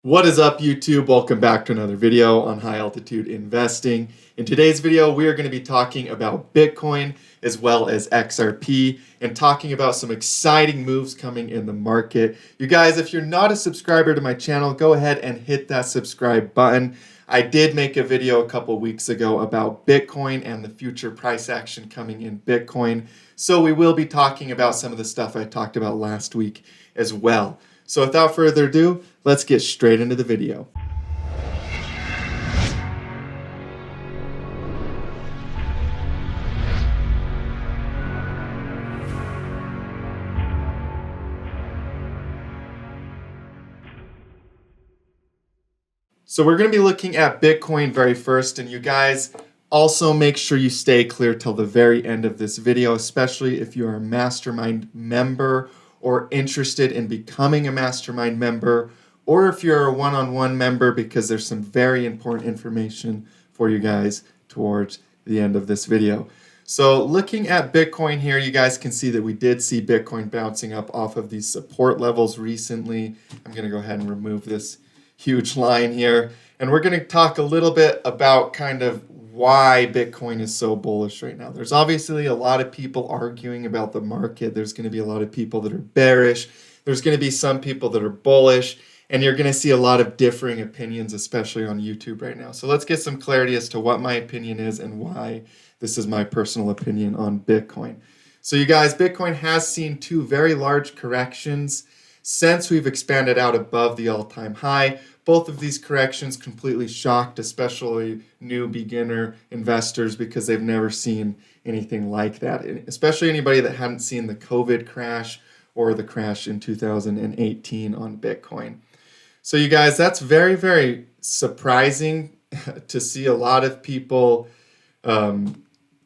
What is up, YouTube? Welcome back to another video on high altitude investing. In today's video, we are going to be talking about Bitcoin as well as XRP and talking about some exciting moves coming in the market. You guys, if you're not a subscriber to my channel, go ahead and hit that subscribe button. I did make a video a couple weeks ago about Bitcoin and the future price action coming in Bitcoin. So we will be talking about some of the stuff I talked about last week as well. So without further ado, let's get straight into the video. So we're going to be looking at Bitcoin very first, and you guys also make sure you stay clear till the very end of this video, especially if you are a mastermind member or interested in becoming a mastermind member, or if you're a one-on-one member, because there's some very important information for you guys towards the end of this video. So looking at Bitcoin here, you guys can see that we did see Bitcoin bouncing up off of these support levels recently. I'm going to go ahead and remove this huge line here, and we're going to talk a little bit about kind of why Bitcoin is so bullish right now. There's obviously a lot of people arguing about the market. There's going to be a lot of people that are bearish. There's going to be some people that are bullish, and you're going to see a lot of differing opinions, especially on YouTube right now. So let's get some clarity as to what my opinion is and why this is my personal opinion on Bitcoin. So you guys, Bitcoin has seen two very large corrections since we've expanded out above the all-time high. Both of these corrections completely shocked, especially new beginner investors, because they've never seen anything like that, especially anybody that hadn't seen the COVID crash or the crash in 2018 on Bitcoin. So you guys, that's very, very surprising to see a lot of people, or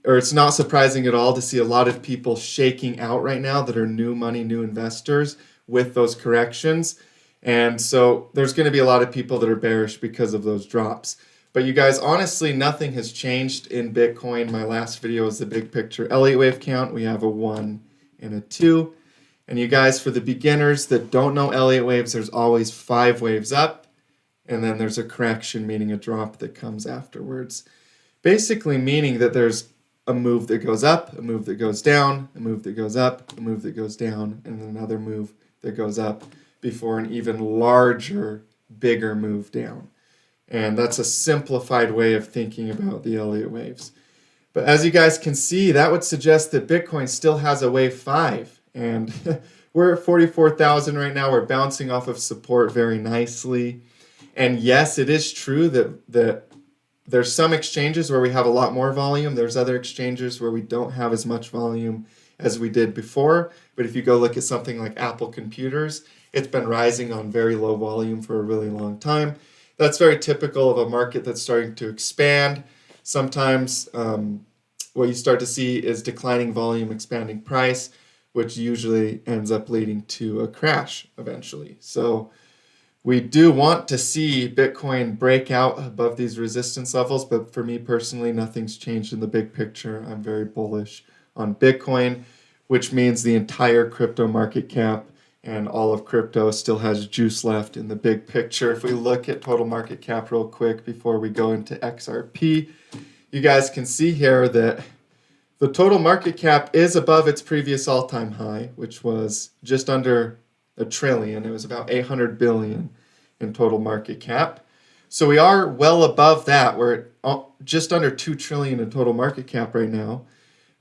it's not surprising at all to see a lot of people shaking out right now that are new money, new investors with those corrections. And so there's going to be a lot of people that are bearish because of those drops. But you guys, honestly, nothing has changed in Bitcoin. My last video is the big picture Elliott wave count. We have a 1 and a 2. And you guys, for the beginners that don't know Elliott waves, there's always 5 waves up. And then there's a correction, meaning a drop that comes afterwards. Basically meaning that there's a move that goes up, a move that goes down, a move that goes up, a move that goes down, and another move that goes up before an even larger, bigger move down. And that's a simplified way of thinking about the Elliott waves. But as you guys can see, that would suggest that Bitcoin still has a wave 5. And we're at 44,000 right now. We're bouncing off of support very nicely. And yes, it is true that there's some exchanges where we have a lot more volume. There's other exchanges where we don't have as much volume as we did before. But if you go look at something like Apple Computers, it's been rising on very low volume for a really long time. That's very typical of a market that's starting to expand. Sometimes what you start to see is declining volume, expanding price, which usually ends up leading to a crash eventually. So we do want to see Bitcoin break out above these resistance levels, but for me personally, nothing's changed in the big picture. I'm very bullish on Bitcoin, which means the entire crypto market cap and all of crypto still has juice left in the big picture. If we look at total market cap real quick before we go into XRP, you guys can see here that the total market cap is above its previous all-time high, which was just under $1 trillion. It was about 800 billion in total market cap. So we are well above that. We're at just under 2 trillion in total market cap right now.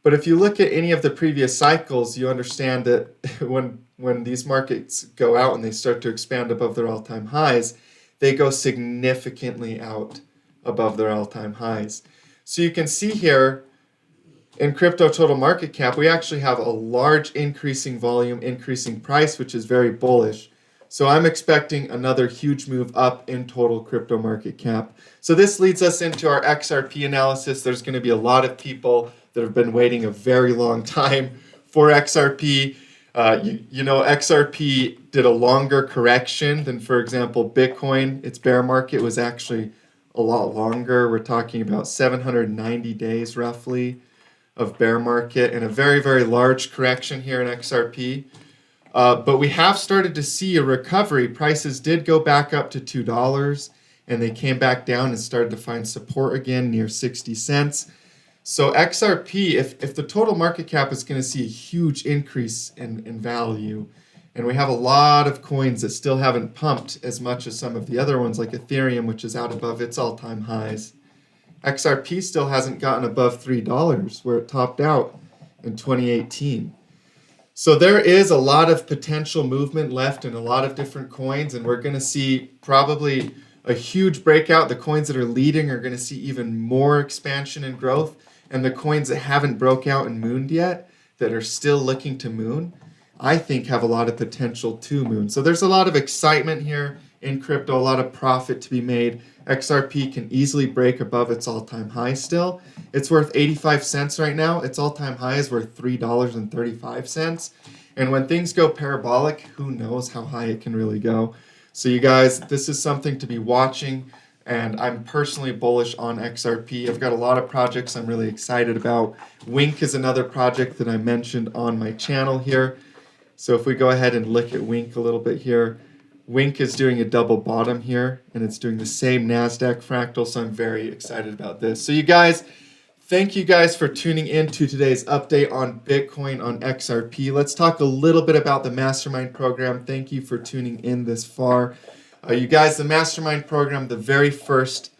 But if you look at any of the previous cycles, you understand that when these markets go out and they start to expand above their all-time highs, they go significantly out above their all-time highs. So you can see here in crypto total market cap, we actually have a large increasing volume, increasing price, which is very bullish. So I'm expecting another huge move up in total crypto market cap. So this leads us into our XRP analysis. There's going to be a lot of people that have been waiting a very long time for XRP. You know, XRP did a longer correction than, for example, Bitcoin. Its bear market was actually a lot longer. We're talking about 790 days roughly of bear market and a very, very large correction here in XRP. But we have started to see a recovery. Prices did go back up to $2, and they came back down and started to find support again near 60 cents. So XRP, if the total market cap is going to see a huge increase in value, and we have a lot of coins that still haven't pumped as much as some of the other ones, like Ethereum, which is out above its all-time highs. XRP still hasn't gotten above $3, where it topped out in 2018. So there is a lot of potential movement left in a lot of different coins, and we're going to see probably a huge breakout. The coins that are leading are going to see even more expansion and growth, and the coins that haven't broke out and mooned yet, that are still looking to moon, I think have a lot of potential to moon. So there's a lot of excitement here in crypto, a lot of profit to be made. XRP can easily break above its all-time high still. It's worth 85 cents right now. Its all-time high is worth $3.35. And when things go parabolic, who knows how high it can really go. So you guys, this is something to be watching, and I'm personally bullish on XRP. I've got a lot of projects I'm really excited about. Wink is another project that I mentioned on my channel here. So if we go ahead and look at Wink a little bit here, Wink is doing a double bottom here, and it's doing the same NASDAQ fractal, so I'm very excited about this. So you guys, thank you guys for tuning in to today's update on Bitcoin on XRP. Let's talk a little bit about the Mastermind program. Thank you for tuning in this far. You guys, the Mastermind program, the very first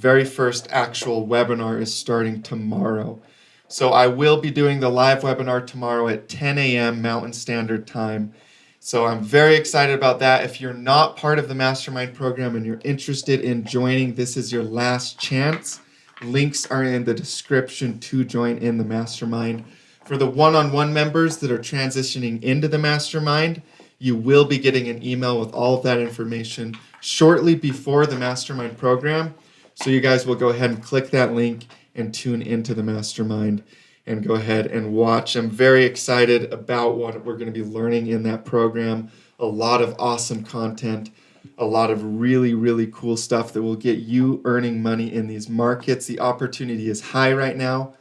actual webinar is starting tomorrow. So I will be doing the live webinar tomorrow at 10 a.m. Mountain Standard Time. So I'm very excited about that. If you're not part of the Mastermind program and you're interested in joining, this is your last chance. Links are in the description to join in the Mastermind. For the one-on-one members that are transitioning into the Mastermind, you will be getting an email with all of that information shortly before the Mastermind program. So you guys will go ahead and click that link and tune into the Mastermind and go ahead and watch. I'm very excited about what we're going to be learning in that program. A lot of awesome content, a lot of really, really cool stuff that will get you earning money in these markets. The opportunity is high right now,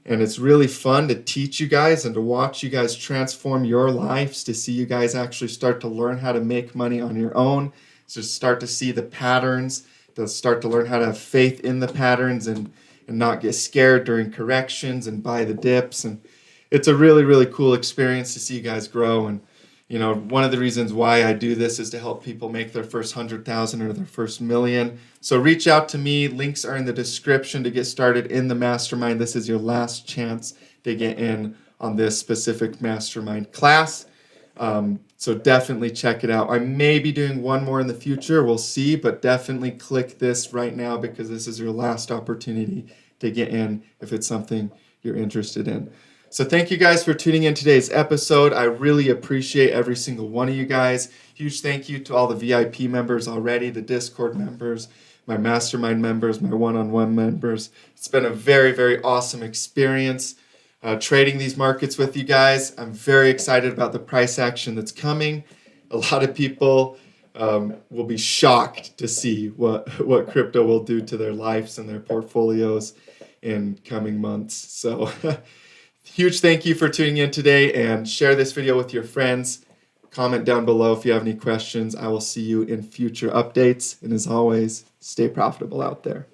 and it's really fun to teach you guys and to watch you guys transform your lives, to see you guys actually start to learn how to make money on your own, to start to see the patterns, to start to learn how to have faith in the patterns and not get scared during corrections and buy the dips. And it's a really, really cool experience to see you guys grow. And, you know, one of the reasons why I do this is to help people make their first 100,000 or their first million. So reach out to me. Links are in the description to get started in the Mastermind. This is your last chance to get in on this specific Mastermind class. So definitely check it out. I may be doing one more in the future. We'll see, but definitely click this right now because this is your last opportunity to get in if it's something you're interested in. So thank you guys for tuning in today's episode. I really appreciate every single one of you guys. Huge thank you to all the VIP members already, the Discord members, my Mastermind members, my one-on-one members. It's been a very, very awesome experience. Trading these markets with you guys. I'm very excited about the price action that's coming. A lot of people will be shocked to see what crypto will do to their lives and their portfolios in coming months. So huge thank you for tuning in today, and share this video with your friends. Comment down below if you have any questions. I will see you in future updates. And as always, stay profitable out there.